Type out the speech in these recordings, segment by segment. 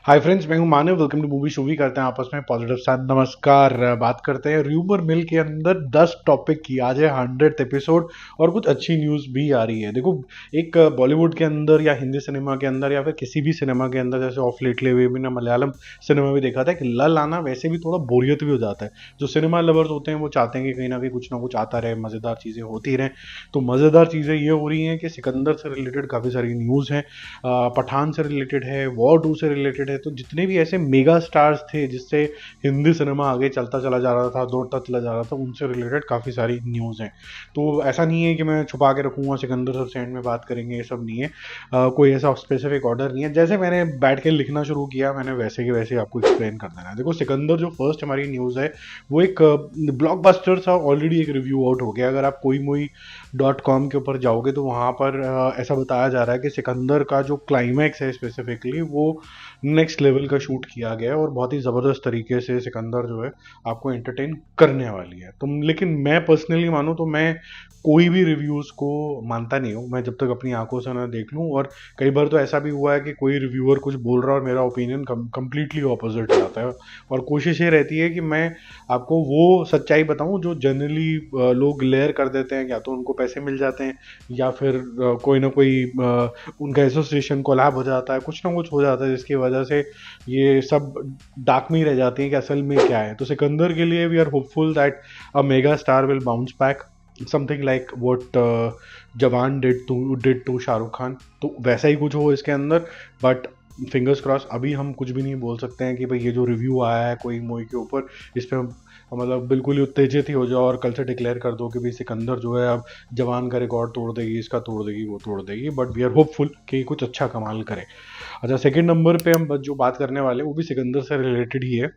हाय friends, मैं हूं Manav. Welcome to Movie Shoovy. करते हैं आपस में पॉजिटिव साथ। नमस्कार। बात करते हैं र्यूमर मिल के अंदर 10 टॉपिक की। आज है 100th एपिसोड और कुछ अच्छी न्यूज़ भी आ रही है। देखो, एक बॉलीवुड के अंदर या हिंदी सिनेमा के अंदर या फिर किसी भी सिनेमा के अंदर, जैसे ऑफ लेटली वे मैंने मलयालम सिनेमा भी देखा था कि लल आना वैसे भी थोड़ा बोरियत भी हो जाता है। जो सिनेमा लवर्स होते हैं वो चाहते हैं कि कहीं ना कहीं कुछ ना कुछ आता रहे, मज़ेदार चीज़ें होती रहें। तो मज़ेदार चीज़ें ये हो रही हैं कि सिकंदर से रिलेटेड काफ़ी सारी न्यूज़ हैं, पठान से रिलेटेड है, वॉर 2 से रिलेटेड है। तो जितने भी ऐसे मेगा स्टार्स थे जिससे हिंदी सिनेमा आगे चलता चला जा रहा था, दौड़ता चला जा रहा था, उनसे रिलेटेड काफ़ी सारी न्यूज़ हैं। तो ऐसा नहीं है कि मैं छुपा के रखूँगा, सिकंदर सबसे एंड में बात करेंगे, ये सब नहीं है। कोई ऐसा स्पेसिफिक ऑर्डर नहीं है। जैसे मैंने बैठ के लिखना शुरू किया, मैंने वैसे के वैसे आपको एक्सप्लेन कर देना है। देखो, सिकंदर जो फर्स्ट हमारी न्यूज़ है वो एक ब्लॉकबस्टर सा ऑलरेडी एक रिव्यू आउट हो गया। अगर आप कोई मूवी .com के ऊपर जाओगे तो वहाँ पर ऐसा बताया जा रहा है कि सिकंदर का जो क्लाइमैक्स है स्पेसिफिकली वो नेक्स्ट लेवल का शूट किया गया है और बहुत ही ज़बरदस्त तरीके से सिकंदर जो है आपको एंटरटेन करने वाली है। तो लेकिन मैं पर्सनली मानूँ तो मैं कोई भी रिव्यूज़ को मानता नहीं हूँ, मैं जब तक अपनी आंखों से ना देख लूँ। और कई बार तो ऐसा भी हुआ है कि कोई रिव्यूअर कुछ बोल रहा है और मेरा ओपिनियन कम्प्लीटली ऑपोजिट आता है। और कोशिश ये रहती है कि मैं आपको वो सच्चाई बताऊं जो जनरली लोग लेयर कर देते हैं, या तो उनको पैसे मिल जाते हैं या फिर कोई ना कोई उनका एसोसिएशन कोलैब हो जाता है, कुछ ना कुछ हो जाता है जिसकी वजह से ये सब डार्क में ही रह जाती हैं कि असल में क्या है। तो सिकंदर के लिए we are hopeful that a mega star will bounce back, something like what Jawan did to Shahrukh Khan. तो वैसा ही कुछ हो इसके अंदर। बट फिंगर्स क्रॉस, अभी हम कुछ भी नहीं बोल सकते हैं कि भाई ये जो रिव्यू आया है कोई मूवी के ऊपर, इस पर मतलब बिल्कुल ही उत्तेजित ही हो जाओ और कल से डिक्लेयर कर दो कि भाई सिकंदर जो है अब जवान का रिकॉर्ड तोड़ देगी, इसका तोड़ देगी, वो तोड़ देगी। बट वी आर होपफुल कि कुछ अच्छा कमाल करे। अच्छा, सेकंड नंबर पे हम जो बात करने वाले हैं वो भी सिकंदर से रिलेटेड ही है।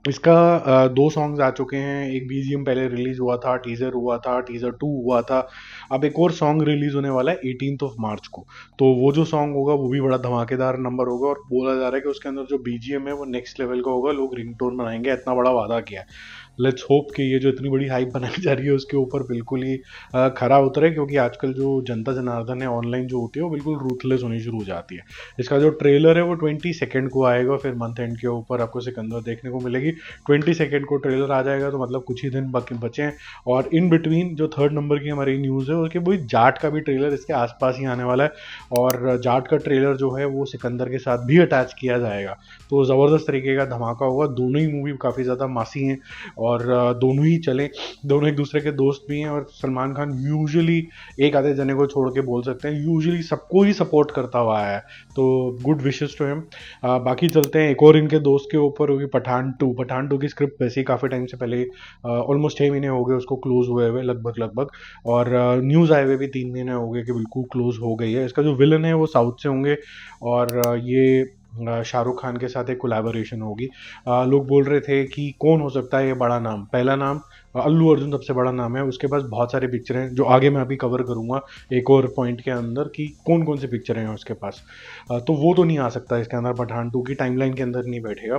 इसका दो सॉन्ग्स आ चुके हैं। एक बीजीएम पहले रिलीज हुआ था, टीजर हुआ था, टीजर 2 हुआ था। अब एक और सॉन्ग रिलीज होने वाला है 18th ऑफ मार्च को। तो वो जो सॉन्ग होगा वो भी बड़ा धमाकेदार नंबर होगा और बोला जा रहा है कि उसके अंदर जो बीजीएम है वो नेक्स्ट लेवल का होगा, लोग रिंगटोन बनाएंगे, इतना बड़ा वादा किया है। लेट्स होप कि ये जो इतनी बड़ी हाइप बनाई जा रही है उसके ऊपर बिल्कुल ही खरा उतरे, क्योंकि आजकल जो जनता जनार्दन है ऑनलाइन जो होती है वो बिल्कुल रूथलेस होनी शुरू हो जाती है। इसका जो ट्रेलर है वो 22 को आएगा, फिर मंथ एंड के ऊपर आपको सिकंदर देखने को मिलेगी। 22 को ट्रेलर आ जाएगा, तो मतलब कुछ ही दिन बाकी बचे हैं। और इन बिटवीन जो थर्ड नंबर की हमारी न्यूज़ है उसके वही जाट का भी ट्रेलर इसके आसपास ही आने वाला है। और जाट का ट्रेलर जो है वो सिकंदर के साथ भी अटैच किया जाएगा। तो ज़बरदस्त तरीके का धमाका होगा। दोनों ही मूवी काफ़ी ज़्यादा मासी हैं और दोनों ही चले, दोनों एक दूसरे के दोस्त भी हैं। और सलमान खान यूजुअली एक आधे जने को छोड़ के बोल सकते हैं यूजुअली सबको ही सपोर्ट करता हुआ आया है। तो गुड विशेस टू हिम। बाकी चलते हैं एक और इनके दोस्त के ऊपर, होगी पठान टू की स्क्रिप्ट वैसे ही काफ़ी टाइम से पहले, ऑलमोस्ट 6 महीने हो गए उसको क्लोज हुए हुए, लगभग। और न्यूज़ आए हुए भी 3 महीने हो गए कि बिल्कुल क्लोज हो गई है। इसका जो विलन है वो साउथ से होंगे और ये शाहरुख खान के साथ एक कोलैबोरेशन होगी। लोग बोल रहे थे कि कौन हो सकता है ये बड़ा नाम। पहला नाम अल्लू अर्जुन सबसे बड़ा नाम है, उसके पास बहुत सारे पिक्चर हैं जो आगे मैं अभी कवर करूंगा एक और पॉइंट के अंदर कि कौन कौन सी पिक्चर हैं उसके पास। तो वो तो नहीं आ सकता इसके अंदर, पठान 2 की टाइमलाइन के अंदर नहीं बैठेगा।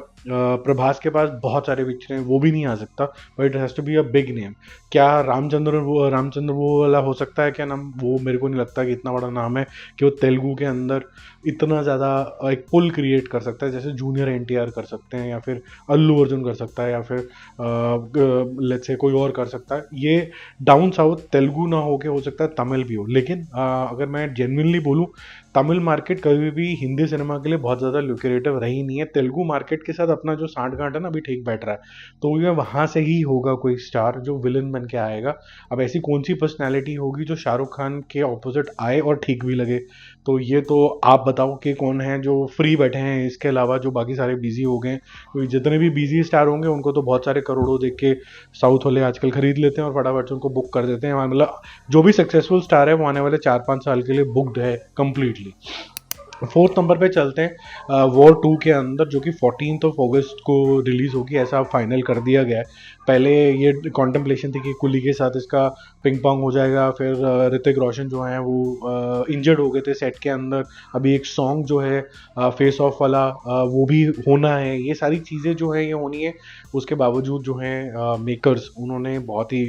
प्रभास के पास बहुत सारे पिक्चर हैं, वो भी नहीं आ सकता। But it has to be a big name. क्या रामचंद्र वो वाला हो सकता है क्या नाम? वो मेरे को नहीं लगता कि इतना बड़ा नाम है कि वो तेलुगु के अंदर इतना ज़्यादा एक पुल क्रिएट कर सकता है जैसे जूनियर एनटीआर कर सकते हैं, या फिर अल्लू अर्जुन कर सकता है, या फिर लेट्स से कोई और कर सकता है। ये डाउन साउथ तेलुगु ना हो के हो सकता है तमिल भी हो। लेकिन अगर मैं जेन्युइनली बोलूँ, तमिल मार्केट कभी भी हिंदी सिनेमा के लिए बहुत ज़्यादा ल्यूक्रेटिव रही नहीं है। तेलुगु मार्केट के साथ अपना जो सांठ गांठ है ना अभी ठीक बैठ रहा है। तो ये वहाँ से ही होगा कोई स्टार जो विलन बन के आएगा। अब ऐसी कौन सी पर्सनैलिटी होगी जो शाहरुख खान के ऑपोजिट आए और ठीक भी लगे? तो ये तो आप बताओ कि कौन है जो फ्री बैठे हैं इसके अलावा, जो बाकी सारे बिजी हो गए हैं। क्योंकि जितने भी बिजी स्टार होंगे उनको तो बहुत सारे करोड़ों देख के साउथ वाले आजकल खरीद लेते हैं और फटाफट से उनको बुक कर देते हैं। मतलब जो भी सक्सेसफुल स्टार है वो आने वाले 4-5 साल के लिए बुकड है कंप्लीटली। फोर्थ नंबर पे चलते हैं वॉर 2 के अंदर, जो कि 14th ऑफ अगस्त को रिलीज होगी, ऐसा फाइनल कर दिया गया है। पहले ये कॉन्टेम्पलेशन थी कि कुली के साथ इसका पिंग पोंग हो जाएगा, फिर ऋतिक रोशन जो है वो इंजर्ड हो गए थे सेट के अंदर। अभी एक सॉन्ग जो है फेस ऑफ वाला वो भी होना है। ये सारी चीज़ें जो है ये होनी है। उसके बावजूद जो है मेकर्स उन्होंने बहुत ही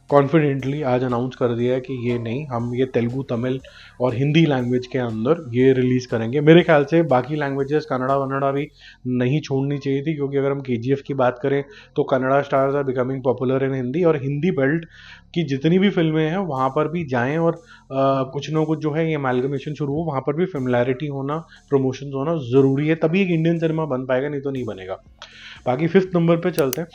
कॉन्फिडेंटली आज अनाउंस कर दिया है कि ये नहीं, हम ये तेलुगु, तमिल और हिंदी लैंग्वेज के अंदर ये रिलीज़ करेंगे। मेरे ख्याल से बाकी लैंग्वेजेस कन्नड़ा वन्नड़ा भी नहीं छोड़नी चाहिए थी, क्योंकि अगर हम केजीएफ की बात करें तो Kannada stars are becoming popular in Hindi, और हिंदी बेल्ट की जितनी भी फिल्में हैं वहाँ पर भी जाएं, और कुछ ना कुछ जो है ये अमालगमेशन शुरू हो, वहाँ पर भी फेमिलैरिटी होना, प्रमोशन होना ज़रूरी है, तभी एक इंडियन सिनेमा बन पाएगा, नहीं तो नहीं बनेगा। बाकी फिफ्थ नंबर पे चलते हैं,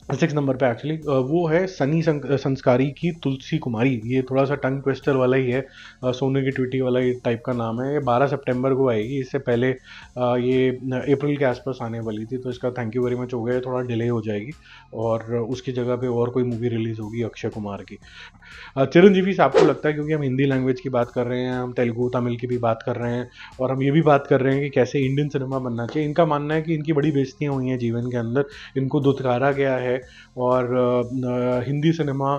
सिक्स नंबर पे एक्चुअली, वो है सनी संस्कारी की तुलसी कुमारी। ये थोड़ा सा टंग ट्विस्टर वाला ही है, सोने की ट्विटी वाला ही टाइप का नाम है। ये 12 सितंबर को आएगी, इससे पहले ये अप्रैल के आसपास आने वाली थी, तो इसका थैंक यू वेरी मच हो गया, थोड़ा डिले हो जाएगी, और उसकी जगह पे और कोई मूवी रिलीज होगी अक्षय कुमार की। चिरंजीवी से आपको लगता है, क्योंकि हम हिंदी लैंग्वेज की बात कर रहे हैं, हम तेलुगु तमिल की भी बात कर रहे हैं, और हम ये भी बात कर रहे हैं कि कैसे इंडियन सिनेमा बनना चाहिए, इनका मानना है कि इनकी बड़ी बेइज्जतियाँ हुई हैं जीवन के अंदर, इनको दुत्कारा गया है, और Hindi cinema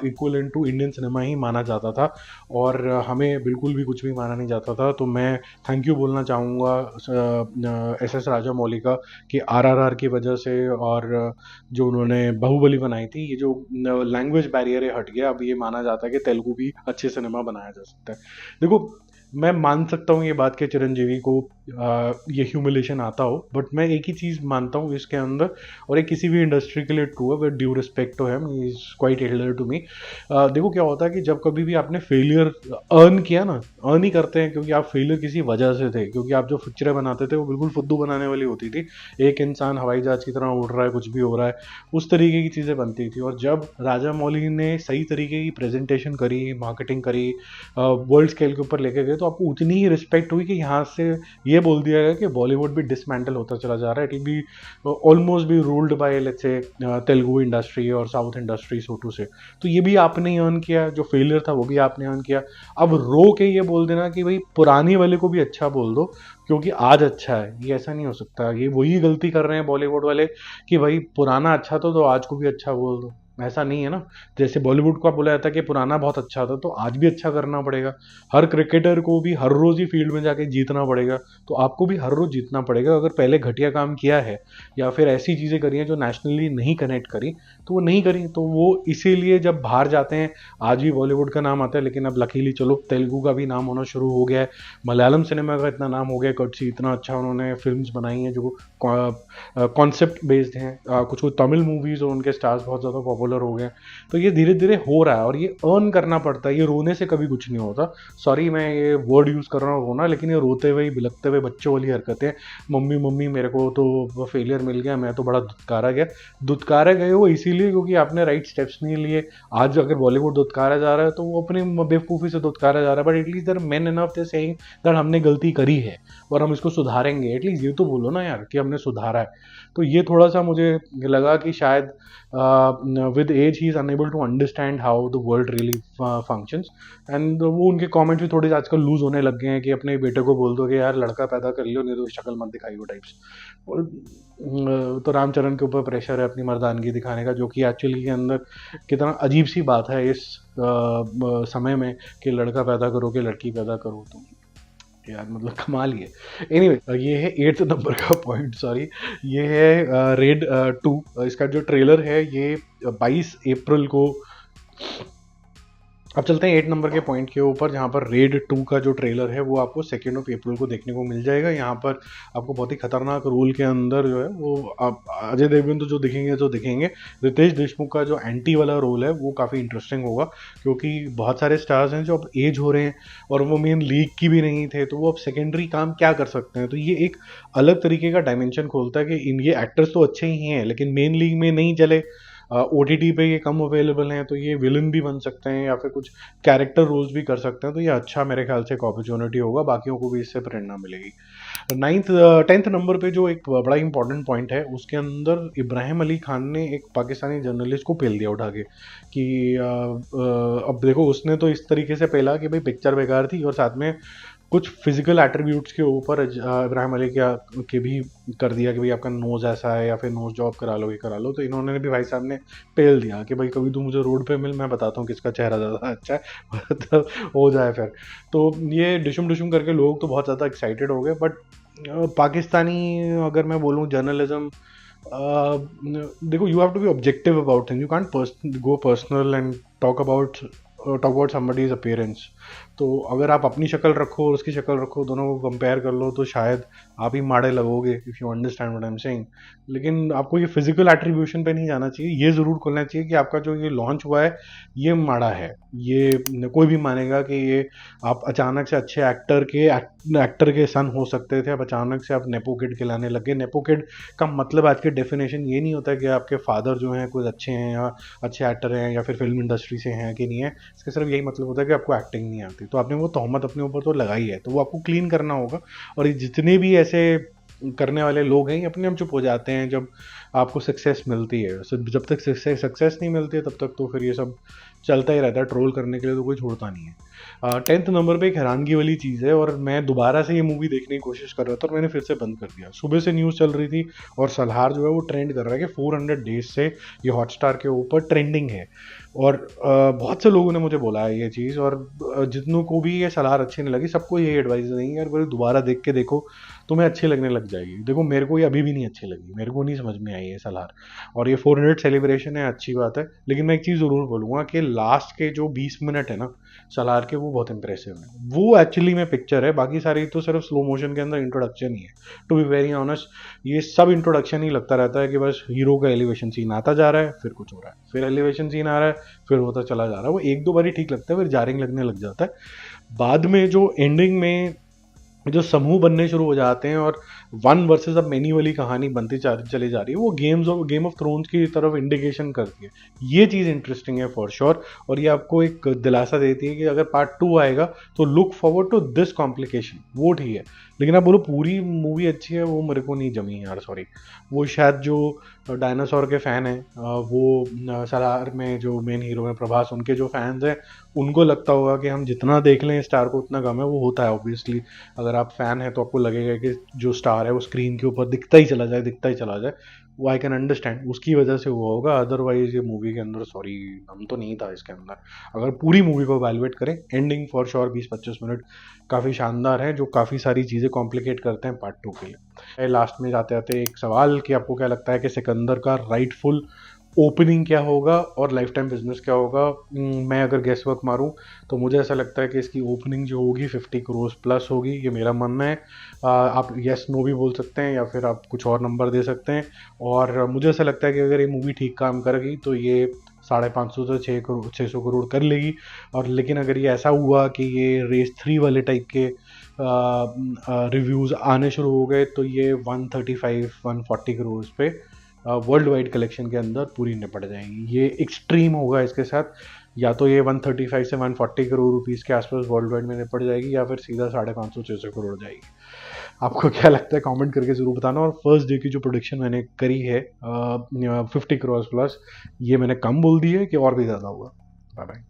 equivalent to Indian cinema ही माना जाता था, और हमें बिल्कुल भी कुछ भी माना नहीं जाता था। तो मैं थैंक यू बोलना चाहूँगा एस एस राजामौली का, कि आरआरआर की वजह से, और जो उन्होंने बाहुबली बनाई थी, ये जो लैंग्वेज बैरियर है हट गया, अब ये माना जाता है कि तेलुगु भी अच्छे सिनेमा बनाया जा सकता है। देखो, मैं मान सकता हूँ ये बात के चिरंजीवी को ये ह्यूमिलेशन आता हो, बट मैं एक ही चीज़ मानता हूँ इसके अंदर, और ये किसी भी इंडस्ट्री के लिए ट्रू है, with due respect to him, he is quite elder to me. देखो क्या होता है कि जब कभी भी आपने फेलियर अर्न किया ना, अर्न ही करते हैं, क्योंकि आप फेलियर किसी वजह से थे, क्योंकि आप जो पिक्चरें बनाते थे वो बिल्कुल फुद्दू बनाने वाली होती थी, एक इंसान हवाई जहाज की तरह उड़ रहा है, कुछ भी हो रहा है, उस तरीके की चीज़ें बनती थी। और जब राजा मौली ने सही तरीके की प्रेजेंटेशन करी, मार्केटिंग करी, वर्ल्ड स्केल के ऊपर लेके गए, तो आपको उतनी ही रिस्पेक्ट हुई कि यहाँ से ये बोल दिया गया कि बॉलीवुड भी डिसमेंटल होता चला जा रहा है, it will be almost be ruled by let's say Telugu industry और साउथ इंडस्ट्री, सो टू से। तो ये भी आपने ही अर्न किया, जो फेलियर था वो भी आपने अर्न किया। अब रो के ये बोल देना कि भाई पुरानी वाले को भी अच्छा बोल दो क्योंकि आज अच्छा है, ये ऐसा नहीं हो सकता। ये वही गलती कर रहे हैं बॉलीवुड वाले कि भाई पुराना अच्छा था तो आज को भी अच्छा बोल दो, ऐसा नहीं है ना। जैसे बॉलीवुड को बोला जाता है कि पुराना बहुत अच्छा था, तो आज भी अच्छा करना पड़ेगा। हर क्रिकेटर को भी हर रोज ही फील्ड में जाके जीतना पड़ेगा, तो आपको भी हर रोज जीतना पड़ेगा। अगर पहले घटिया काम किया है या फिर ऐसी चीज़ें करी हैं जो नेशनली नहीं कनेक्ट करी, तो वो नहीं करी, तो वो इसीलिए जब बाहर जाते हैं आज भी बॉलीवुड का नाम आता है। लेकिन अब लकीली चलो तेलुगु का भी नाम होना शुरू हो गया है, मलयालम सिनेमा का इतना नाम हो गया, कटसी इतना अच्छा उन्होंने फिल्म्स बनाई हैं जो कॉन्सेप्ट बेस्ड हैं, कुछ कुछ तमिल मूवीज़ और उनके स्टार्स बहुत ज़्यादा पॉपुलर हो गए। तो ये धीरे धीरे हो रहा है, और ये अर्न करना पड़ता है, ये रोने से कभी कुछ नहीं होता। सॉरी मैं ये वर्ड यूज़ कर रहा हूँ रोना, लेकिन ये रोते हुए बिलखते हुए बच्चों वाली हरकतें, मम्मी मम्मी मेरे को तो फेलियर मिल गया, मैं तो बड़ा दुत्कारा गया। दुत्कारा गए वो इसीलिए क्योंकि आपने राइट स्टेप्स नहीं लिए। आज अगर बॉलीवुड दुत्कारा जा रहा है तो वो अपनी बेवकूफ़ी से दुत्कारा जा रहा है, but at least they're men enough they saying that हमने गलती करी है और हम इसको सुधारेंगे। एटलीस्ट ये तो बोलो ना यार कि हमने सुधारा है। तो ये थोड़ा सा मुझे लगा कि शायद with age he is unable to understand how the world really functions, and वो उनके कमेंट्स भी थोड़े आजकल लूज होने लग गए हैं कि अपने बेटे को बोल दो कि यार लड़का पैदा कर लियो, नहीं तो शक्ल मत दिखाइयो टाइप्स। और तो रामचरण के ऊपर प्रेशर है अपनी मर्दानगी दिखाने का, जो कि एक्चुअली के अंदर कितना अजीब सी बात है इस समय में कि लड़का पैदा करो कि लड़की पैदा करो, तो यार मतलब कमाल ही है। एनीवे ये है 8th नंबर का पॉइंट, सॉरी। ये है रेड 2, इसका जो ट्रेलर है ये 22 अप्रैल को। अब चलते हैं 8 नंबर के पॉइंट के ऊपर, जहाँ पर रेड 2 का जो ट्रेलर है वो आपको 2 अप्रैल को देखने को मिल जाएगा। यहाँ पर आपको बहुत ही खतरनाक रोल के अंदर जो है वो आप अजय देवगन तो जो दिखेंगे, रितेश देशमुख का जो एंटी वाला रोल है वो काफ़ी इंटरेस्टिंग होगा, क्योंकि बहुत सारे स्टार्स हैं जो अब एज हो रहे हैं और वो मेन लीग की भी नहीं थे, तो वो अब सेकेंडरी काम क्या कर सकते हैं। तो ये एक अलग तरीके का डायमेंशन खोलता है कि ये एक्टर्स तो अच्छे ही हैं लेकिन मेन लीग में नहीं चले, OTT पे ये कम अवेलेबल हैं, तो ये विलन भी बन सकते हैं या फिर कुछ कैरेक्टर रोल्स भी कर सकते हैं। तो ये अच्छा मेरे ख्याल से एक अपॉर्चुनिटी होगा, बाकियों को भी इससे प्रेरणा मिलेगी। 10th नंबर पे जो एक बड़ा इंपॉर्टेंट पॉइंट है, उसके अंदर इब्राहिम अली खान ने एक पाकिस्तानी जर्नलिस्ट को पेल दिया उठा के कि अब देखो उसने तो इस तरीके से पेला कि भाई पिक्चर बेकार थी, और साथ में कुछ फिजिकल एट्रीब्यूट्स के ऊपर इब्राहिम अली के भी कर दिया कि भाई आपका नोज़ ऐसा है या फिर नोज़ जॉब करा लो, ये करा लो। तो इन्होंने भी भाई साहब ने पेल दिया कि भाई कभी तू मुझे रोड पे मिल, मैं बताता हूँ किसका चेहरा ज़्यादा अच्छा है तो हो जाए फिर। तो ये डिशुम डिशुम करके लोग तो बहुत ज़्यादा एक्साइटेड हो गए, बट पाकिस्तानी अगर मैं बोलूँ जर्नलिज्म देखो, you have to be objective about thing, you can't go personal and talk about somebody's appearance. तो अगर आप अपनी शक्ल रखो और उसकी शक्ल रखो, दोनों को कंपेयर कर लो, तो शायद आप ही माड़े लगोगे, if you understand what I am saying. लेकिन आपको ये फिजिकल एट्रीब्यूशन पे नहीं जाना चाहिए, ये ज़रूर करना चाहिए कि आपका जो ये लॉन्च हुआ है ये माड़ा है। ये कोई भी मानेगा कि ये आप अचानक से अच्छे एक्टर के सन हो सकते थे, अब अचानक से आप नेपो किड खिलाने लगे। नेपो किड का मतलब आज के डेफिनेशन ये नहीं होता है कि आपके फादर जो हैं कुछ अच्छे हैं या अच्छे एक्टर हैं या फिर फिल्म इंडस्ट्री से हैं कि नहीं है। इसका सिर्फ यही मतलब होता है कि आपको एक्टिंग नहीं आती, तो आपने वो तोहमत अपने ऊपर तो लगाई है, तो वो आपको क्लीन करना होगा। और ये जितने भी ऐसे करने वाले लोग हैं ये अपने आप चुप हो जाते हैं जब आपको सक्सेस मिलती है। जब तक सक्सेस नहीं मिलती है तब तक तो फिर ये सब चलता ही रहता है, ट्रोल करने के लिए तो कोई छोड़ता नहीं है। 10th नंबर पे एक हैरानगी वाली चीज़ है, और मैं दोबारा से ये मूवी देखने की कोशिश कर रहा था और मैंने फिर से बंद कर दिया। सुबह से न्यूज़ चल रही थी और सलार जो है वो ट्रेंड कर रहा है कि 400 डेज से ये हॉटस्टार के ऊपर ट्रेंडिंग है। और बहुत से लोगों ने मुझे बोला है ये चीज़, और जितनों को भी ये सलार अच्छी नहीं लगी सबको ये एडवाइस देंगे यार बोले दोबारा देख के देखो, तुम्हें अच्छी लगने लग जाएगी। देखो मेरे को ये अभी भी नहीं अच्छी लगी, मेरे को नहीं समझ में आई ये सलार। और ये 400 सेलिब्रेशन है, अच्छी बात है, लेकिन मैं एक चीज़ ज़रूर बोलूँगा कि लास्ट के जो 20 मिनट है ना सलार के, वो बहुत इंप्रेसिव है। वो एक्चुअली में पिक्चर है, बाकी सारी तो सिर्फ स्लो मोशन के अंदर इंट्रोडक्शन ही है। टू बी वेरी ऑनेस्ट, ये सब इंट्रोडक्शन ही लगता रहता है कि बस हीरो का एलिवेशन सीन आता जा रहा है, फिर कुछ हो रहा है, फिर एलिवेशन सीन आ रहा है, फिर होता चला जा रहा है। वो एक दो बारी ठीक लगता है, फिर जारिंग लगने लग जाता है। बाद में जो एंडिंग में जो समूह बनने शुरू हो जाते हैं और वन वर्सेस अब मेनी वाली कहानी बनती चली जा रही है, वो गेम ऑफ थ्रोन्स की तरफ इंडिकेशन करती है। ये चीज़ इंटरेस्टिंग है फॉर श्योर, और ये आपको एक दिलासा देती है कि अगर पार्ट 2 आएगा तो look forward to this complication. वो ठीक है, लेकिन आप बोलो पूरी मूवी अच्छी है, वो मेरे को नहीं जमी यार, सॉरी। वो शायद जो डायनासोर के फ़ैन हैं, वो सलार में जो मेन हीरो हैं प्रभास, उनके जो फैंस हैं उनको लगता होगा कि हम जितना देख लें स्टार को उतना कम है। वो होता है ऑब्वियसली, अगर आप फ़ैन हैं तो आपको लगेगा कि जो स्टार है वो स्क्रीन के ऊपर दिखता ही चला जाए, दिखता ही चला जाए। वो आई कैन अंडरस्टैंड, उसकी वजह से हुआ होगा, अदरवाइज ये मूवी के अंदर सॉरी हम तो नहीं था इसके अंदर। अगर पूरी मूवी को वैल्यूएट करें, एंडिंग फॉर श्योर 20-25 मिनट काफ़ी शानदार है, जो काफ़ी सारी चीज़ें कॉम्प्लिकेट करते हैं पार्ट 2 के लिए। लास्ट में जाते जाते एक सवाल कि आपको क्या लगता है कि सिकंदर का राइटफुल ओपनिंग क्या होगा और लाइफ टाइम बिजनेस क्या होगा? मैं अगर गेस वर्क मारूं तो मुझे ऐसा लगता है कि इसकी ओपनिंग जो होगी 50 करोड़ प्लस होगी, ये मेरा मानना है। आप यस नो भी बोल सकते हैं या फिर आप कुछ और नंबर दे सकते हैं। और मुझे ऐसा लगता है कि अगर ये मूवी ठीक काम करेगी तो ये 550 से 600 करोड़ कर लेगी। और लेकिन अगर ये ऐसा हुआ कि ये रेस 3 वाले टाइप के रिव्यूज़ आने शुरू हो गए तो ये 135-140 करोड़ पे वर्ल्ड वाइड कलेक्शन के अंदर पूरी निपट जाएंगी। ये एक्सट्रीम होगा इसके साथ, या तो ये 135 से 140 करोड़ रुपीस के आसपास वर्ल्ड वाइड में निपट जाएगी, या फिर सीधा 550-600 करोड़ जाएगी। आपको क्या लगता है कमेंट करके ज़रूर बताना। और फर्स्ट डे की जो प्रोडिक्शन मैंने करी है 50 करोड़ प्लस, ये मैंने कम बोल दी है कि और भी ज़्यादा होगा? Bye bye.